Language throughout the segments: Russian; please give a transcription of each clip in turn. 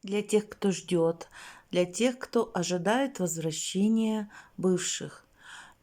Для тех, кто ждет, для тех, кто ожидает возвращения бывших.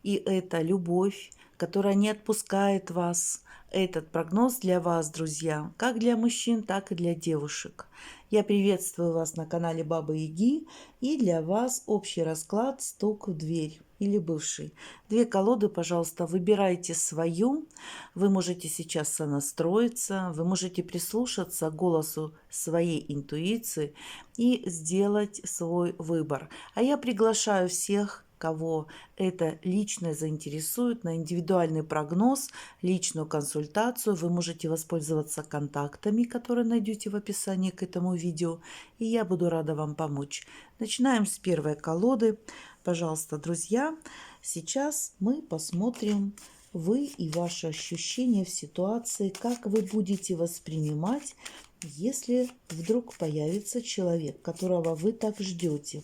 И это любовь, которая не отпускает вас. Этот прогноз для вас, друзья, как для мужчин, так и для девушек. Я приветствую вас на канале Бабы Яги, и для вас общий расклад «Стук в дверь» или бывший. Две колоды, пожалуйста, выбирайте свою. Вы можете сейчас сонастроиться, вы можете прислушаться к голосу своей интуиции и сделать свой выбор. А я приглашаю всех, кого это лично заинтересует, на индивидуальный прогноз, личную консультацию. Вы можете воспользоваться контактами, которые найдете в описании к этому видео, и я буду рада вам помочь. Начинаем с первой колоды. Пожалуйста, друзья, сейчас мы посмотрим вы и ваши ощущения в ситуации, как вы будете воспринимать, если вдруг появится человек, которого вы так ждете.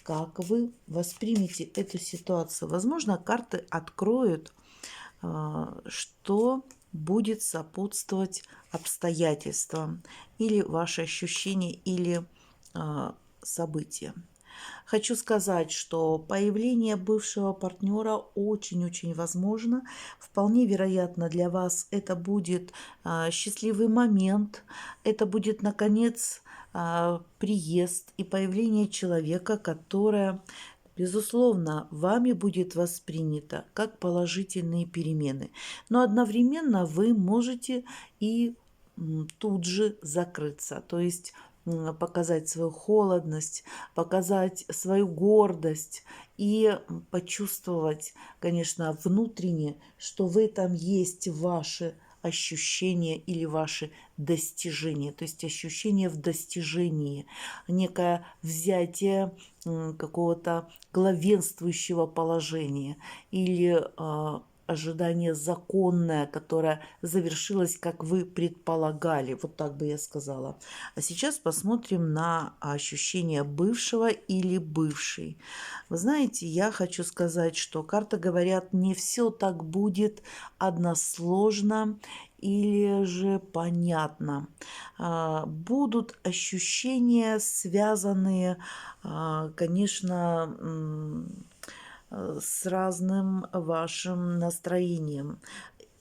Как вы воспримете эту ситуацию? Возможно, карты откроют, что будет сопутствовать обстоятельствам или ваши ощущения, или события. Хочу сказать, что появление бывшего партнера очень-очень возможно. Вполне вероятно, для вас это будет счастливый момент, это будет, наконец, приезд и появление человека, которое, безусловно, вами будет воспринято как положительные перемены. Но одновременно вы можете и тут же закрыться, то есть показать свою холодность, показать свою гордость и почувствовать, конечно, внутренне, что в этом есть ваши ощущения или ваши достижения, то есть ощущение в достижении, некое взятие какого-то главенствующего положения или ожидание законное, которое завершилось, как вы предполагали. Вот так бы я сказала. А сейчас посмотрим на ощущения бывшего или бывшей. Вы знаете, я хочу сказать, что карты говорят, не все так будет односложно или же понятно. Будут ощущения, связанные, конечно, с разным вашим настроением.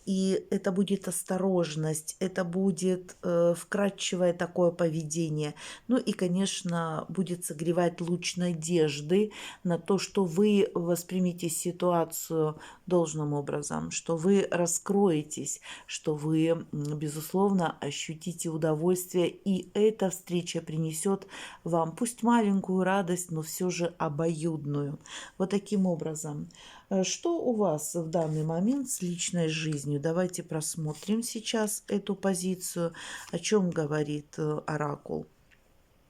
И это будет осторожность, это будет вкрадчивое такое поведение. Ну и, конечно, будет согревать луч надежды на то, что вы воспримете ситуацию должным образом, что вы раскроетесь, что вы, безусловно, ощутите удовольствие. И эта встреча принесет вам пусть маленькую радость, но все же обоюдную. Вот таким образом. Что у вас в данный момент с личной жизнью? Давайте просмотрим сейчас эту позицию. О чем говорит оракул?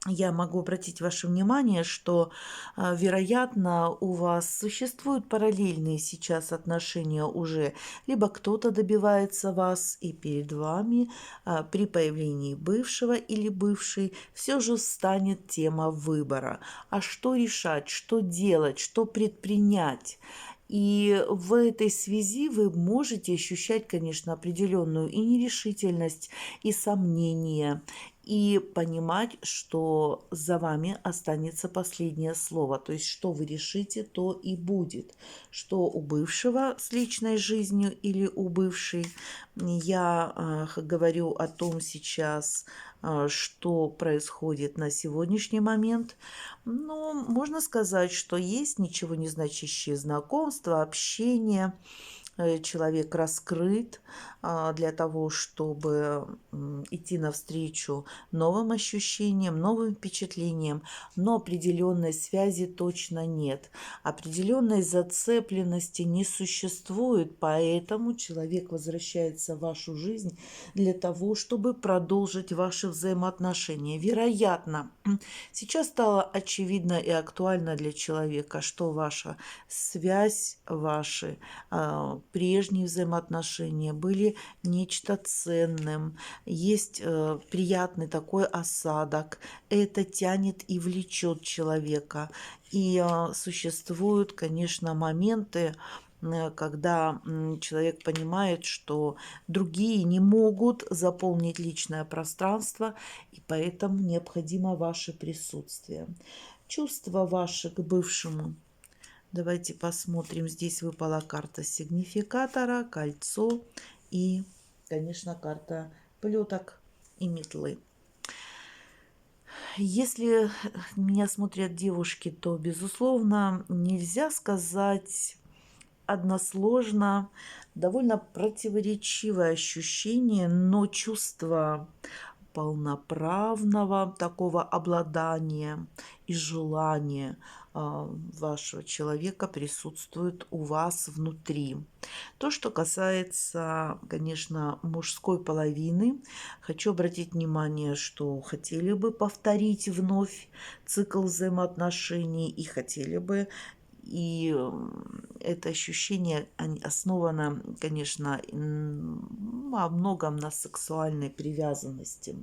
Я могу обратить ваше внимание, что, вероятно, у вас существуют параллельные сейчас отношения уже. Либо кто-то добивается вас, и перед вами при появлении бывшего или бывшей все же встанет тема выбора. А что решать, что делать, что предпринять? И в этой связи вы можете ощущать, конечно, определенную и нерешительность, и сомнения, и понимать, что за вами останется последнее слово. То есть, что вы решите, то и будет. Что у бывшего с личной жизнью или у бывшей. Я говорю о том сейчас, что происходит на сегодняшний момент. Но можно сказать, что есть ничего не значащие знакомства, общение. Человек раскрыт для того, чтобы идти навстречу новым ощущениям, новым впечатлениям, но определенной связи точно нет. Определенной зацепленности не существует, поэтому человек возвращается в вашу жизнь для того, чтобы продолжить ваши взаимоотношения. Вероятно, сейчас стало очевидно и актуально для человека, что ваша связь, ваши прежние взаимоотношения были нечто ценным, есть приятный такой осадок, это тянет и влечет человека. И существуют, конечно, моменты, когда человек понимает, что другие не могут заполнить личное пространство, и поэтому необходимо ваше присутствие. Чувства ваши к бывшему. Давайте посмотрим. Здесь выпала карта сигнификатора, кольцо и, конечно, карта плеток и метлы. Если меня смотрят девушки, то, безусловно, нельзя сказать односложно, довольно противоречивое ощущение, но чувство полноправного такого обладания и желания вашего человека присутствует у вас внутри. То, что касается, конечно, мужской половины, хочу обратить внимание, что хотели бы повторить вновь цикл взаимоотношений и хотели бы, и это ощущение основано, конечно, во многом на сексуальной привязанности.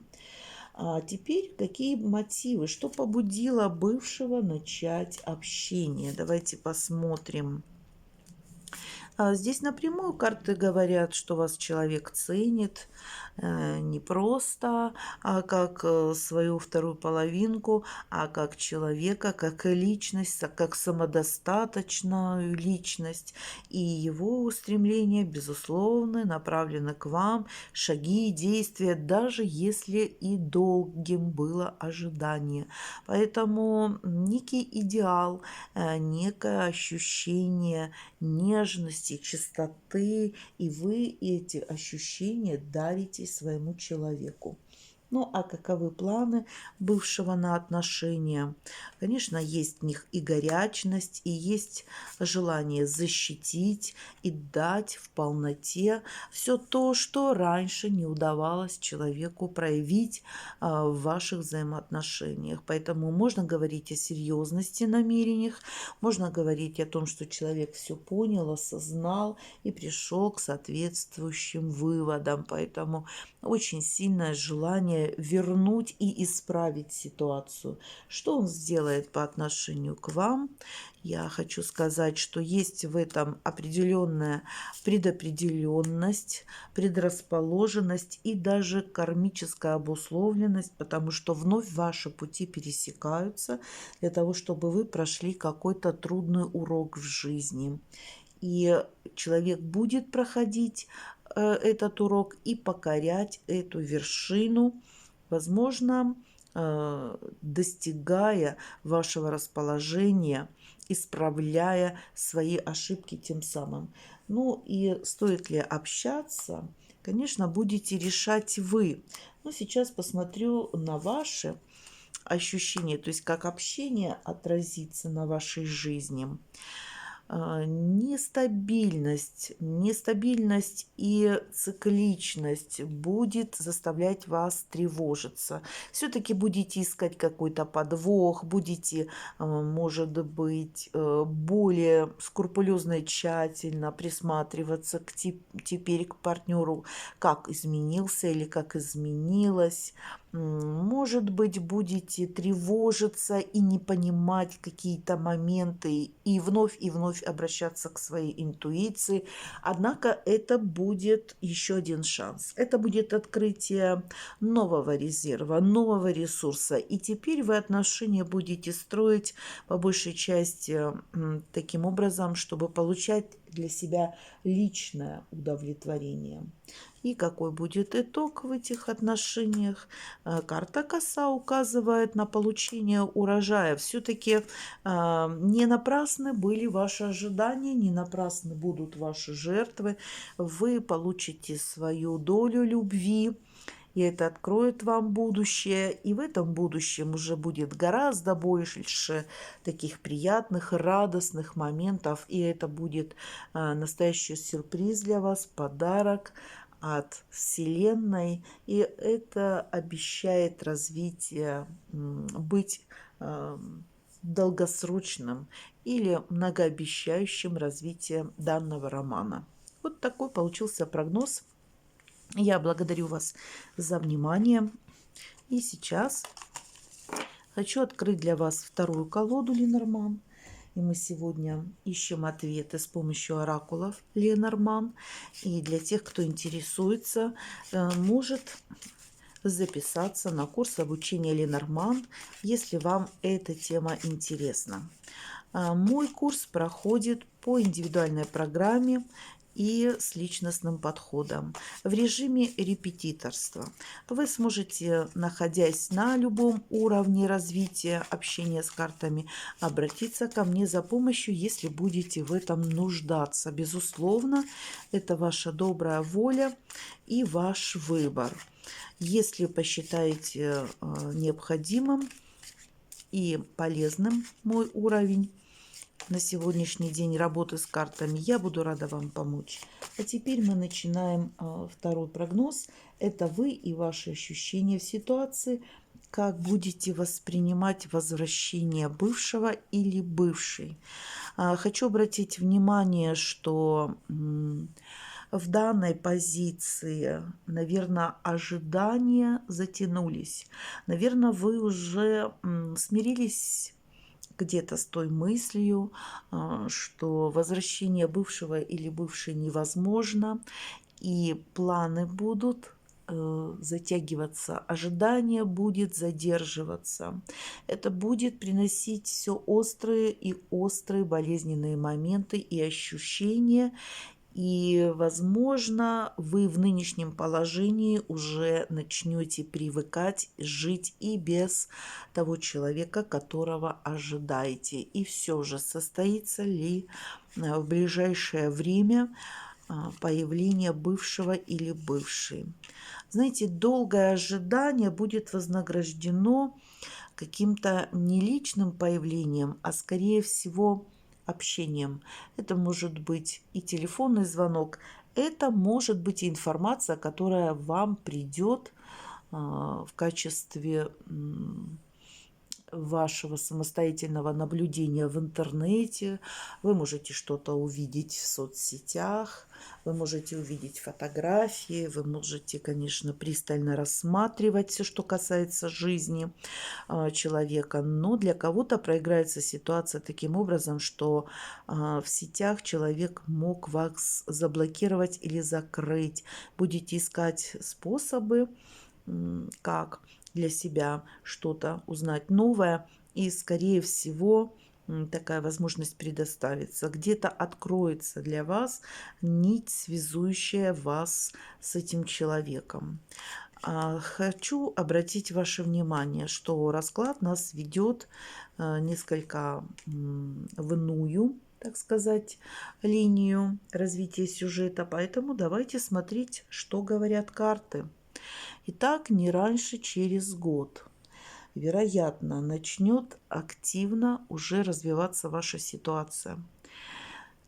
А теперь какие мотивы, что побудило бывшего начать общение? Давайте посмотрим. Здесь напрямую карты говорят, что вас человек ценит не просто как свою вторую половинку, а как человека, как личность, как самодостаточную личность. И его устремления, безусловно, направлены к вам, шаги и действия, даже если и долгим было ожидание. Поэтому некий идеал, некое ощущение нежности, чистоты, и вы эти ощущения дарите своему человеку. Ну, а каковы планы бывшего на отношения? Конечно, есть в них и горячность, и есть желание защитить и дать в полноте все то, что раньше не удавалось человеку проявить в ваших взаимоотношениях. Поэтому можно говорить о серьезности намерениях, можно говорить о том, что человек все понял, осознал и пришел к соответствующим выводам. Поэтому очень сильное желание вернуть и исправить ситуацию. Что он сделает по отношению к вам? Я хочу сказать, что есть в этом определенная предопределенность, предрасположенность и даже кармическая обусловленность, потому что вновь ваши пути пересекаются для того, чтобы вы прошли какой-то трудный урок в жизни. И человек будет проходить этот урок и покорять эту вершину, возможно, достигая вашего расположения, исправляя свои ошибки тем самым. Ну и стоит ли общаться, конечно, будете решать вы. Но сейчас посмотрю на ваши ощущения, то есть как общение отразится на вашей жизни. Нестабильность и цикличность будет заставлять вас тревожиться. Все-таки будете искать какой-то подвох, будете, может быть, более скрупулезно и тщательно присматриваться теперь к партнеру, как изменился или как изменилась. Может быть, будете тревожиться и не понимать какие-то моменты и вновь обращаться к своей интуиции. Однако это будет еще один шанс. Это будет открытие нового резерва, нового ресурса. И теперь вы отношения будете строить по большей части таким образом, чтобы получать для себя личное удовлетворение. И какой будет итог в этих отношениях? Карта коса указывает на получение урожая. Все-таки не напрасны были ваши ожидания, не напрасны будут ваши жертвы. Вы получите свою долю любви, и это откроет вам будущее. И в этом будущем уже будет гораздо больше таких приятных, радостных моментов. И это будет настоящий сюрприз для вас, подарок от Вселенной, и это обещает развитие, быть долгосрочным или многообещающим развитием данного романа. Вот такой получился прогноз. Я благодарю вас за внимание. И сейчас хочу открыть для вас вторую колоду Ленорман. И мы сегодня ищем ответы с помощью оракулов Ленорман. И для тех, кто интересуется, может записаться на курс обучения Ленорман, если вам эта тема интересна. Мой курс проходит по индивидуальной программе и с личностным подходом в режиме репетиторства. Вы сможете, находясь на любом уровне развития общения с картами, обратиться ко мне за помощью, если будете в этом нуждаться. Безусловно, это ваша добрая воля и ваш выбор. Если посчитаете необходимым и полезным мой уровень на сегодняшний день работы с картами, я буду рада вам помочь. А теперь мы начинаем второй прогноз. Это вы и ваши ощущения в ситуации, как будете воспринимать возвращение бывшего или бывшей. Хочу обратить внимание, что в данной позиции, наверное, ожидания затянулись. Наверное, вы уже смирились где-то с той мыслью, что возвращение бывшего или бывшей невозможно, и планы будут затягиваться, ожидание будет задерживаться. Это будет приносить все острые и острые болезненные моменты и ощущения. И, возможно, вы в нынешнем положении уже начнете привыкать жить и без того человека, которого ожидаете. И все же, состоится ли в ближайшее время появление бывшего или бывшей? Знаете, долгое ожидание будет вознаграждено каким-то не личным появлением, а скорее всего общением. Это может быть и телефонный звонок, это может быть и информация, которая вам придет в качестве вашего самостоятельного наблюдения в интернете. Вы можете что-то увидеть в соцсетях, вы можете увидеть фотографии, вы можете, конечно, пристально рассматривать все, что касается жизни человека. Но для кого-то проиграется ситуация таким образом, что в сетях человек мог вас заблокировать или закрыть. Будете искать способы, как для себя что-то узнать новое, и, скорее всего, такая возможность предоставится. Где-то откроется для вас нить, связующая вас с этим человеком. Хочу обратить ваше внимание, что расклад нас ведет несколько в иную, так сказать, линию развития сюжета, поэтому давайте смотреть, что говорят карты. Итак, не раньше через год, вероятно, начнет активно уже развиваться ваша ситуация.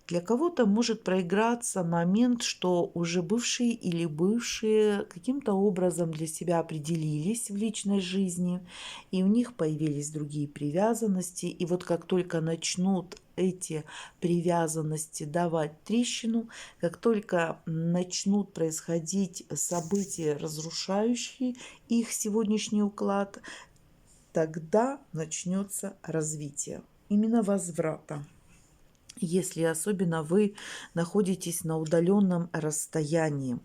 Для кого-то может проиграться момент, что уже бывшие или бывшие каким-то образом для себя определились в личной жизни, и у них появились другие привязанности. И вот как только начнут эти привязанности давать трещину, как только начнут происходить события, разрушающие их сегодняшний уклад, тогда начнется развитие, именно возврата. Если особенно вы находитесь на удаленном расстоянии.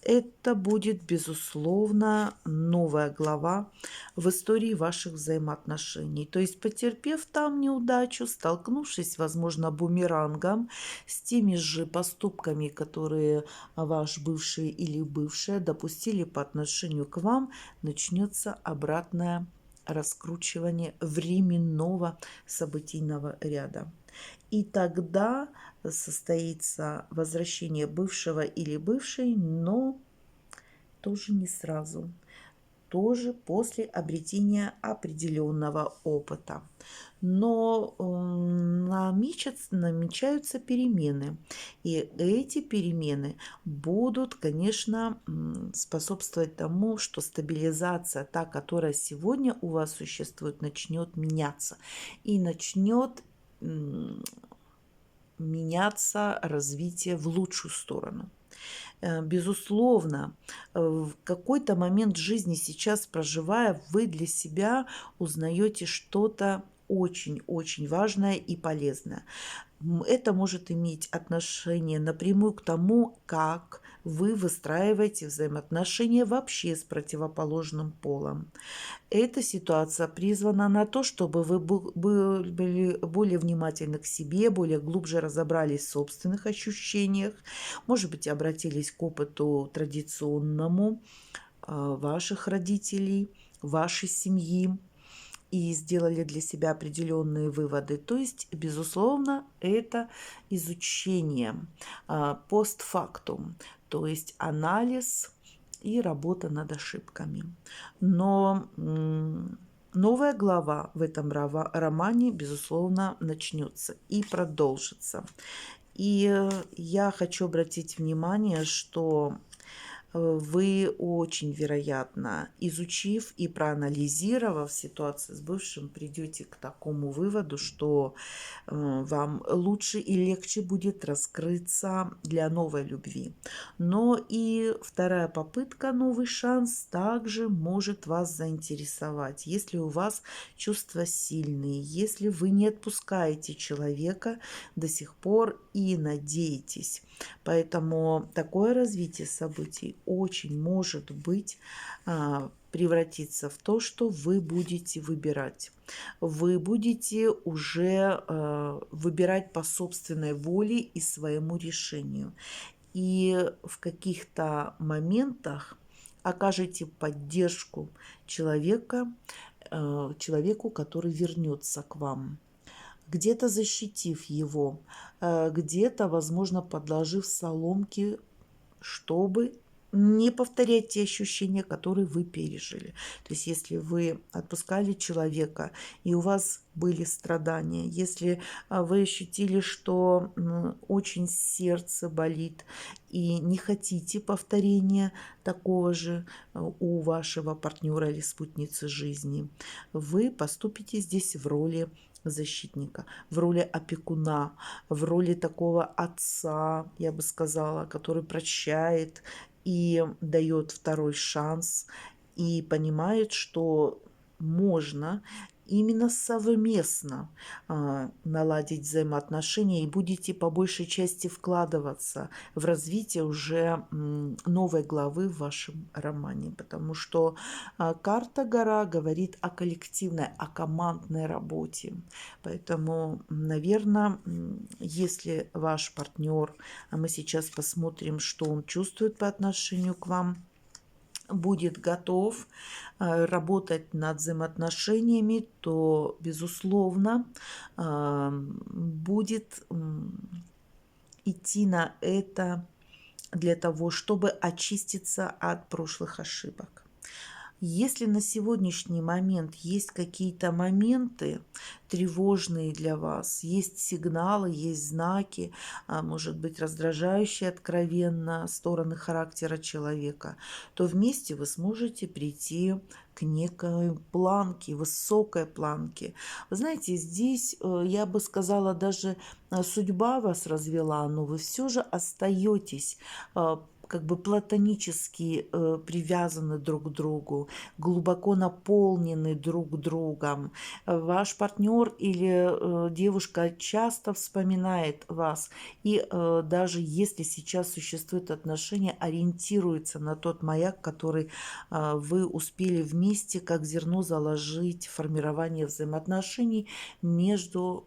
Это будет, безусловно, новая глава в истории ваших взаимоотношений. То есть, потерпев там неудачу, столкнувшись, возможно, бумерангом с теми же поступками, которые ваш бывший или бывшая допустили по отношению к вам, начнется обратное раскручивание временного событийного ряда. И тогда состоится возвращение бывшего или бывшей, но тоже не сразу, тоже после обретения определенного опыта. Но намечаются перемены. И эти перемены будут, конечно, способствовать тому, что стабилизация, та, которая сегодня у вас существует, начнет меняться. И начнет меняться развитие в лучшую сторону. Безусловно, в какой-то момент жизни сейчас, проживая, вы для себя узнаете что-то очень-очень важное и полезное. Это может иметь отношение напрямую к тому, как вы выстраиваете взаимоотношения вообще с противоположным полом. Эта ситуация призвана на то, чтобы вы были более внимательны к себе, более глубже разобрались в собственных ощущениях, может быть, обратились к опыту традиционному ваших родителей, вашей семьи и сделали для себя определенные выводы. То есть, безусловно, это изучение постфактум, то есть анализ и работа над ошибками. Но новая глава в этом романе, безусловно, начнется и продолжится. И я хочу обратить внимание, что вы очень вероятно, изучив и проанализировав ситуацию с бывшим, придете к такому выводу, что вам лучше и легче будет раскрыться для новой любви. Но и вторая попытка, новый шанс, также может вас заинтересовать. Если у вас чувства сильные, если вы не отпускаете человека до сих пор и надеетесь. Поэтому такое развитие событий очень может быть превратиться в то, что вы будете выбирать. Вы будете уже выбирать по собственной воле и своему решению. И в каких-то моментах окажете поддержку человеку, который вернется к вам, где-то защитив его, где-то, возможно, подложив соломки, чтобы не повторять те ощущения, которые вы пережили. То есть если вы отпускали человека, и у вас были страдания, если вы ощутили, что очень сердце болит, и не хотите повторения такого же у вашего партнера или спутницы жизни, вы поступите здесь в роли защитника, в роли опекуна, в роли такого отца, я бы сказала, который прощает и дает второй шанс, и понимает, что можно именно совместно наладить взаимоотношения и будете по большей части вкладываться в развитие уже новой главы в вашем романе, потому что карта гора говорит о коллективной, о командной работе. Поэтому, наверное, если ваш партнер, а мы сейчас посмотрим, что он чувствует по отношению к вам, будет готов работать над взаимоотношениями, то, безусловно, будет идти на это для того, чтобы очиститься от прошлых ошибок. Если на сегодняшний момент есть какие-то моменты тревожные для вас, есть сигналы, есть знаки, может быть, раздражающие откровенно стороны характера человека, то вместе вы сможете прийти к некой планке, высокой планке. Вы знаете, здесь, я бы сказала, даже судьба вас развела, но вы все же остаетесь как бы платонически привязаны друг к другу, глубоко наполнены друг другом. Ваш партнер или девушка часто вспоминает вас, и даже если сейчас существуют отношения, ориентируется на тот маяк, который вы успели вместе как зерно заложить в формирование взаимоотношений между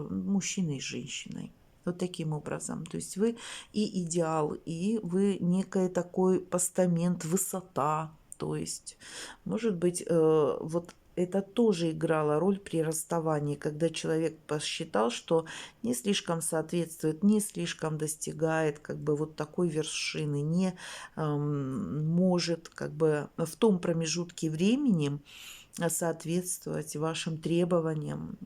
мужчиной и женщиной. Вот таким образом. То есть вы и идеал, и вы некий такой постамент, высота. То есть, может быть, вот это тоже играло роль при расставании, когда человек посчитал, что не слишком соответствует, не слишком достигает как бы вот такой вершины, не может как бы в том промежутке времени соответствовать вашим требованиям,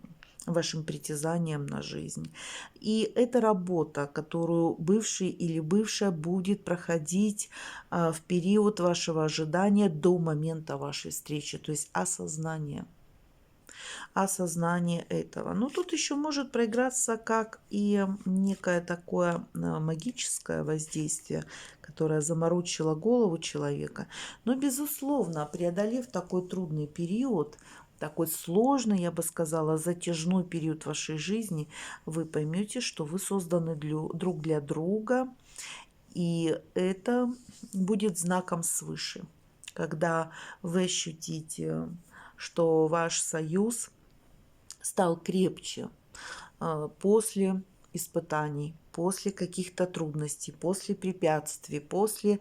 вашим притязаниям на жизнь. И это работа, которую бывший или бывшая будет проходить в период вашего ожидания до момента вашей встречи, то есть осознание этого. Но тут еще может проиграться как и некое такое магическое воздействие, которое заморочило голову человека. Но, безусловно, преодолев такой трудный период, такой сложный, я бы сказала, затяжной период вашей жизни, вы поймете, что вы созданы друг для друга, и это будет знаком свыше, когда вы ощутите, что ваш союз стал крепче после испытаний, после каких-то трудностей, после препятствий, после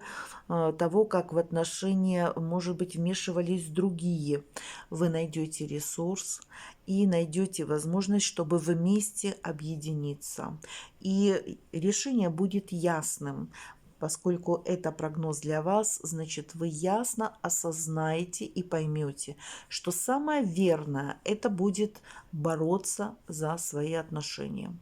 того, как в отношения, может быть, вмешивались другие. Вы найдете ресурс и найдете возможность, чтобы вместе объединиться. И решение будет ясным. Поскольку это прогноз для вас, значит, вы ясно осознаете и поймете, что самое верное – это будет бороться за свои отношения.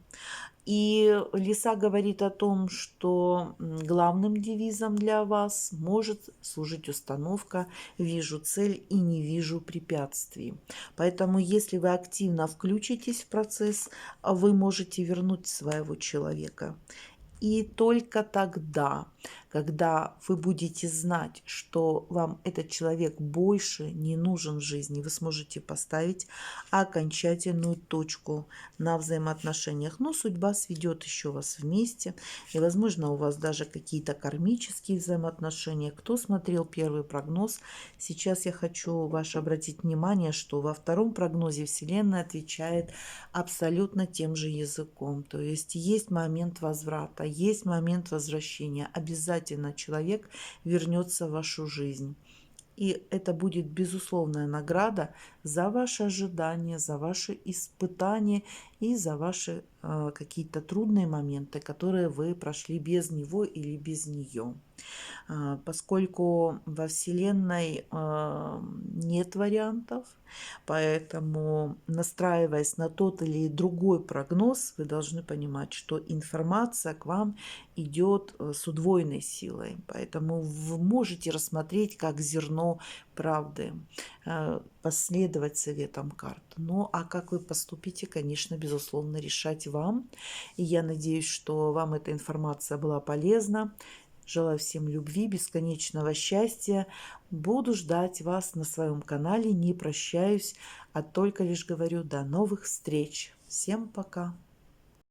И Лиса говорит о том, что главным девизом для вас может служить установка «Вижу цель и не вижу препятствий». Поэтому, если вы активно включитесь в процесс, вы можете вернуть своего человека. И только тогда, когда вы будете знать, что вам этот человек больше не нужен в жизни, вы сможете поставить окончательную точку на взаимоотношениях. Но судьба сведет еще вас вместе, и, возможно, у вас даже какие-то кармические взаимоотношения. Кто смотрел первый прогноз, сейчас я хочу ваше обратить внимание, что во втором прогнозе Вселенная отвечает абсолютно тем же языком. То есть момент возврата, есть момент возвращения. Обязательно человек вернется в вашу жизнь. И это будет безусловная награда за ваши ожидания, за ваши испытания и за ваши какие-то трудные моменты, которые вы прошли без него или без нее. Поскольку во Вселенной нет вариантов, поэтому, настраиваясь на тот или другой прогноз, вы должны понимать, что информация к вам идет с удвоенной силой. Поэтому вы можете рассмотреть как зерно правды, последовать советам карт. Ну, а как вы поступите, конечно, безусловно, решать вам. И я надеюсь, что вам эта информация была полезна. Желаю всем любви, бесконечного счастья. Буду ждать вас на своем канале. Не прощаюсь, а только лишь говорю до новых встреч. Всем пока!